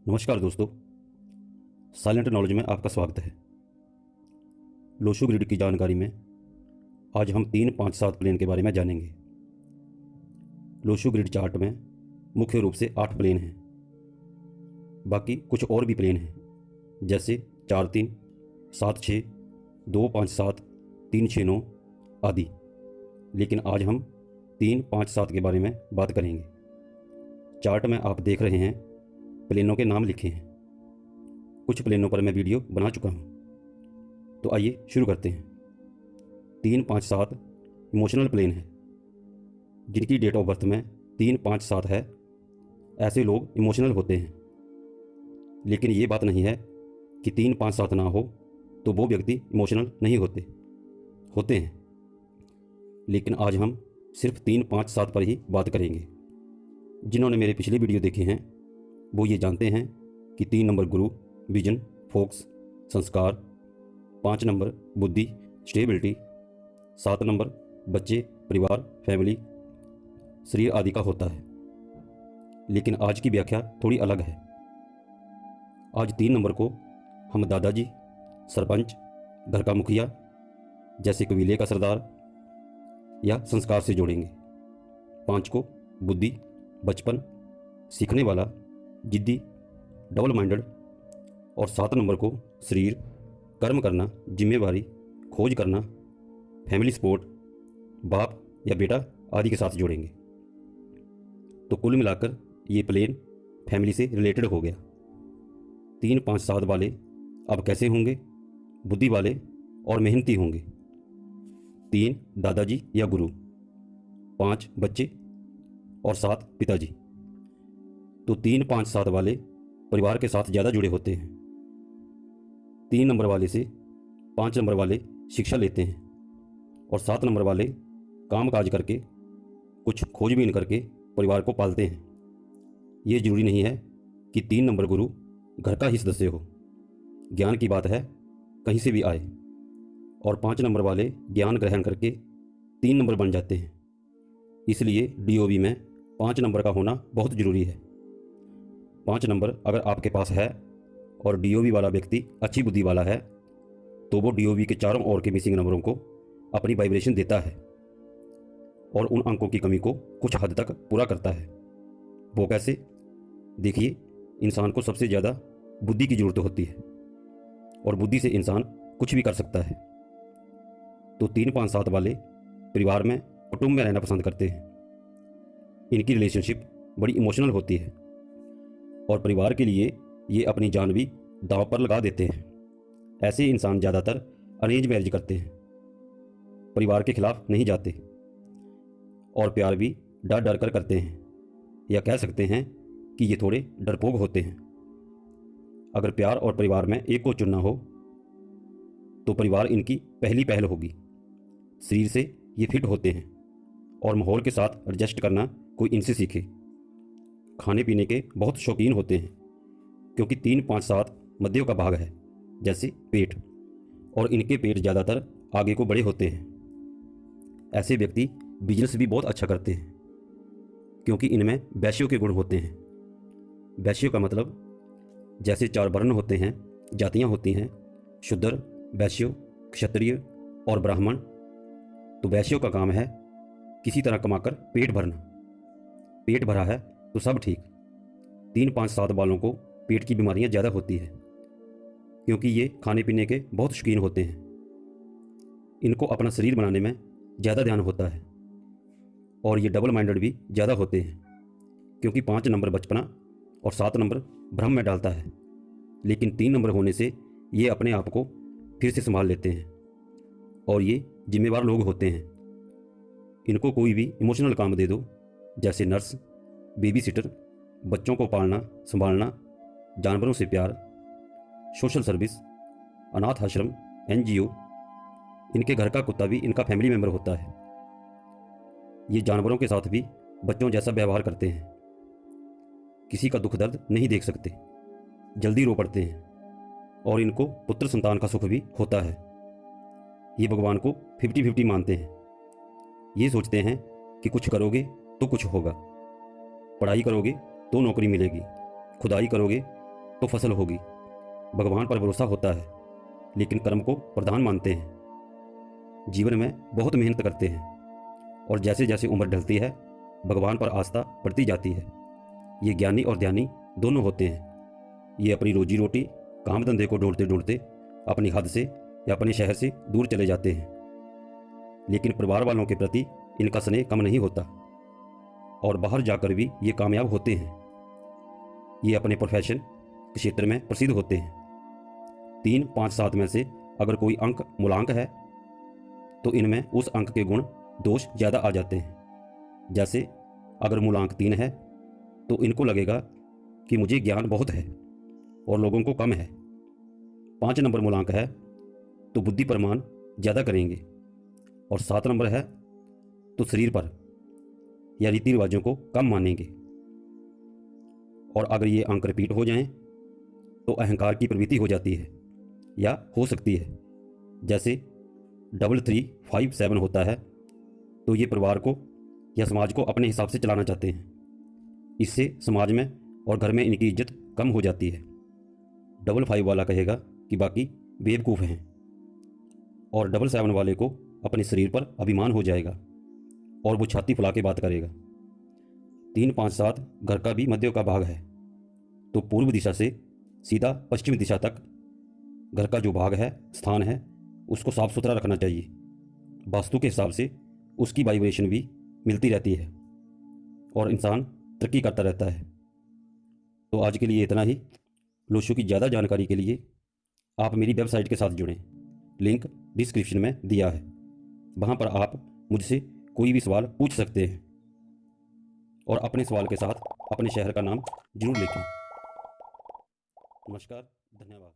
नमस्कार दोस्तों, silent knowledge में आपका स्वागत है। लोशो ग्रिड की जानकारी में आज हम 3, 5, 7 प्लेन के बारे में जानेंगे। लोशो ग्रिड चार्ट में मुख्य रूप से 8 प्लेन हैं। बाकी कुछ और भी प्लेन हैं, जैसे 4, 3, 7, 6, 2, 5, 7, 3, 6, 9 आदि। लेकिन आज हम 3, 5, 7 के बारे में बात करेंगे। चार्ट में आप देख रहे हैं प्लेनों के नाम लिखे हैं। कुछ प्लेनों पर मैं वीडियो बना चुका हूँ, तो आइए शुरू करते हैं। 3, 5, 7 इमोशनल प्लेन है। जिनकी डेट ऑफ बर्थ में 3, 5, 7 है, ऐसे लोग इमोशनल होते हैं। लेकिन ये बात नहीं है कि 3, 5, 7 ना हो तो वो व्यक्ति इमोशनल नहीं होते हैं। लेकिन आज हम सिर्फ 3, 5, 7 पर ही बात करेंगे। जिन्होंने मेरे पिछले वीडियो देखे हैं वो ये जानते हैं कि 3 नंबर गुरु, विजन, फोकस, संस्कार, 5 नंबर बुद्धि, स्टेबिलिटी, 7 नंबर बच्चे, परिवार, फैमिली, शरीर आदि का होता है। लेकिन आज की व्याख्या थोड़ी अलग है। आज 3 नंबर को हम दादाजी, सरपंच, घर का मुखिया, जैसे कबीले का सरदार या संस्कार से जोड़ेंगे। 5 को बुद्धि, बचपन, सीखने वाला, जिद्दी, डबल माइंडेड, और 7 नंबर को शरीर, कर्म करना, जिम्मेवारी, खोज करना, फैमिली सपोर्ट, बाप या बेटा आदि के साथ जोड़ेंगे। तो कुल मिलाकर ये प्लेन फैमिली से रिलेटेड हो गया। 3, 5, 7 वाले अब कैसे होंगे? बुद्धि वाले और मेहनती होंगे। 3 दादाजी या गुरु, 5 बच्चे और 7 पिताजी। तो 3, 5, 7 वाले परिवार के साथ ज़्यादा जुड़े होते हैं। 3 नंबर वाले से 5 नंबर वाले शिक्षा लेते हैं, और 7 नंबर वाले काम काज करके, कुछ खोजबीन करके परिवार को पालते हैं। ये जरूरी नहीं है कि 3 नंबर गुरु घर का ही सदस्य हो। ज्ञान की बात है, कहीं से भी आए। और 5 नंबर वाले ज्ञान ग्रहण करके 3 नंबर बन जाते हैं। इसलिए डीओबी में 5 नंबर का होना बहुत ज़रूरी है। 5 नंबर अगर आपके पास है और डीओबी वाला व्यक्ति अच्छी बुद्धि वाला है, तो वो डीओबी के चारों ओर के मिसिंग नंबरों को अपनी वाइब्रेशन देता है और उन अंकों की कमी को कुछ हद तक पूरा करता है। वो कैसे? देखिए, इंसान को सबसे ज़्यादा बुद्धि की ज़रूरत होती है, और बुद्धि से इंसान कुछ भी कर सकता है। तो 3, 5, 7 वाले परिवार में, कुटुंब में रहना पसंद करते हैं। इनकी रिलेशनशिप बड़ी इमोशनल होती है, और परिवार के लिए ये अपनी जान भी दांव पर लगा देते हैं। ऐसे इंसान ज़्यादातर अरेंज मैरिज करते हैं, परिवार के खिलाफ नहीं जाते, और प्यार भी डर डर कर करते हैं, या कह सकते हैं कि ये थोड़े डरपोक होते हैं। अगर प्यार और परिवार में एक को चुनना हो तो परिवार इनकी पहली पहल होगी। शरीर से ये फिट होते हैं, और माहौल के साथ एडजस्ट करना कोई इनसे सीखे। खाने पीने के बहुत शौकीन होते हैं, क्योंकि 3, 5, 7 मध्य का भाग है, जैसे पेट, और इनके पेट ज़्यादातर आगे को बड़े होते हैं। ऐसे व्यक्ति बिजनेस भी बहुत अच्छा करते हैं, क्योंकि इनमें वैश्यों के गुण होते हैं। वैश्यों का मतलब, जैसे 4 वर्ण होते हैं, जातियाँ होती हैं, शूद्र, वैश्य, क्षत्रिय और ब्राह्मण। तो वैश्यों का काम है किसी तरह कमाकर पेट भरना। पेट भरा है तो सब ठीक। 3, 5, 7 वालों को पेट की बीमारियां ज़्यादा होती है, क्योंकि ये खाने पीने के बहुत शौकीन होते हैं। इनको अपना शरीर बनाने में ज़्यादा ध्यान होता है, और ये डबल माइंडेड भी ज़्यादा होते हैं, क्योंकि 5 नंबर बचपना और 7 नंबर भ्रम में डालता है। लेकिन 3 नंबर होने से ये अपने आप को फिर से संभाल लेते हैं, और ये जिम्मेवार लोग होते हैं। इनको कोई भी इमोशनल काम दे दो, जैसे नर्स, बेबी सिटर, बच्चों को पालना संभालना, जानवरों से प्यार, सोशल सर्विस, अनाथ आश्रम, एनजीओ। इनके घर का कुत्ता भी इनका फैमिली मेम्बर होता है। ये जानवरों के साथ भी बच्चों जैसा व्यवहार करते हैं। किसी का दुख दर्द नहीं देख सकते, जल्दी रो पड़ते हैं, और इनको पुत्र संतान का सुख भी होता है। ये भगवान को 50-50 मानते हैं। ये सोचते हैं कि कुछ करोगे तो कुछ होगा, पढ़ाई करोगे तो नौकरी मिलेगी, खुदाई करोगे तो फसल होगी। भगवान पर भरोसा होता है, लेकिन कर्म को प्रधान मानते हैं। जीवन में बहुत मेहनत करते हैं और जैसे जैसे उम्र ढलती है भगवान पर आस्था बढ़ती जाती है। ये ज्ञानी और ध्यानी दोनों होते हैं। ये अपनी रोजी रोटी काम धंधे को ढूंढते ढूंढते अपनी हद से या अपने शहर से दूर चले जाते हैं, लेकिन परिवार वालों के प्रति इनका स्नेह कम नहीं होता और बाहर जाकर भी ये कामयाब होते हैं। ये अपने प्रोफेशन क्षेत्र में प्रसिद्ध होते हैं। 3, 5, 7 में से अगर कोई अंक मूलांक है तो इनमें उस अंक के गुण दोष ज़्यादा आ जाते हैं। जैसे अगर मूलांक 3 है तो इनको लगेगा कि मुझे ज्ञान बहुत है और लोगों को कम है। 5 नंबर मूलांक है तो बुद्धि प्रमाण ज़्यादा करेंगे और 7 नंबर है तो शरीर पर या रीति रिवाजों को कम मानेंगे। और अगर ये अंक रिपीट हो जाएं तो अहंकार की प्रवृत्ति हो जाती है या हो सकती है। जैसे 3357 होता है तो ये परिवार को या समाज को अपने हिसाब से चलाना चाहते हैं। इससे समाज में और घर में इनकी इज्जत कम हो जाती है। 55 वाला कहेगा कि बाकी बेवकूफ़ हैं और 77 वाले को अपने शरीर पर अभिमान हो जाएगा और वो छाती फुला के बात करेगा। 3, 5, 7 घर का भी मध्य का भाग है तो पूर्व दिशा से सीधा पश्चिम दिशा तक घर का जो भाग है, स्थान है, उसको साफ सुथरा रखना चाहिए। वास्तु के हिसाब से उसकी वाइब्रेशन भी मिलती रहती है और इंसान तरक्की करता रहता है। तो आज के लिए इतना ही। लोशो की ज़्यादा जानकारी के लिए आप मेरी वेबसाइट के साथ जुड़ें। लिंक डिस्क्रिप्शन में दिया है। वहाँ पर आप मुझसे कोई भी सवाल पूछ सकते हैं और अपने सवाल के साथ अपने शहर का नाम जरूर लिखें। नमस्कार, धन्यवाद।